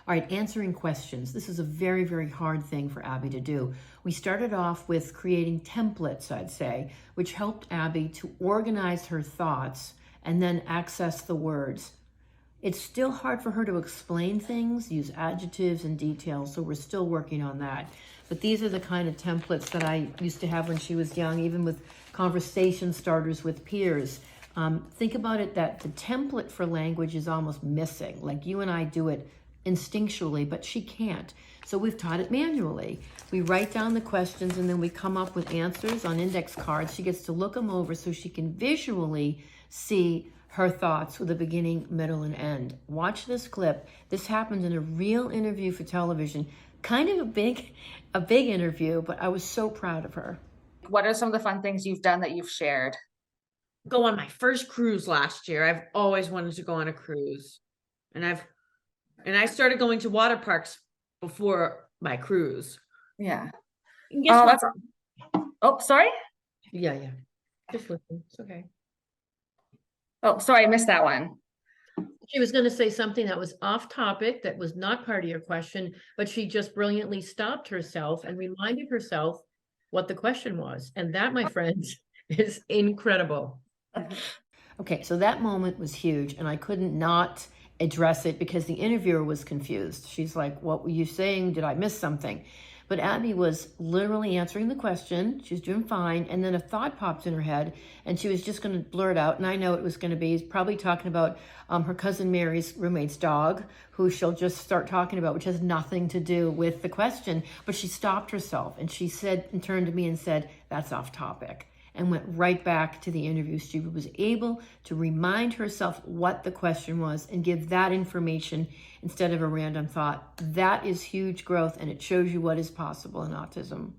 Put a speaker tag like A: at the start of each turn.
A: All right, answering questions. This is a very, very hard thing for Abbey to do. We started off with creating templates, I'd say, which helped Abbey to organize her thoughts and then access the words. It's still hard for her to explain things, use adjectives and details, so we're still working on that. But these are the kind of templates that I used to have when she was young, even with conversation starters with peers. Think about it that the template for language is almost missing. Like you and I do it instinctually, but she can't. So we've taught it manually. We write down the questions and then we come up with answers on index cards. She gets to look them over so she can visually see her thoughts with the beginning, middle, and end. Watch this clip. This happened in a real interview for television. Kind of a big interview, but I was so proud of her.
B: What are some of the fun things you've done that you've shared?
C: Go on my first cruise last year. I've always wanted to go on a cruise. And I started going to water parks before my cruise.
B: Yeah.
C: And guess
B: Oh,
C: what?
B: Oh, sorry.
A: Yeah. Just listen. It's okay.
B: Oh, sorry, I missed that one.
A: She was going to say something that was off topic, that was not part of your question, but she just brilliantly stopped herself and reminded herself what the question was. And that, my friends, is incredible. Okay, so that moment was huge, and I couldn't not address it because the interviewer was confused. She's like, what were you saying? Did I miss something? But Abbey was literally answering the question. She was doing fine. And then a thought popped in her head and she was just going to blurt out. And I know it was going to be probably talking about her cousin Mary's roommate's dog, who she'll just start talking about, which has nothing to do with the question. But she stopped herself and she said, and turned to me and said, that's off topic, and went right back to the interview. She was able to remind herself what the question was and give that information instead of a random thought. That is huge growth, and it shows you what is possible in autism.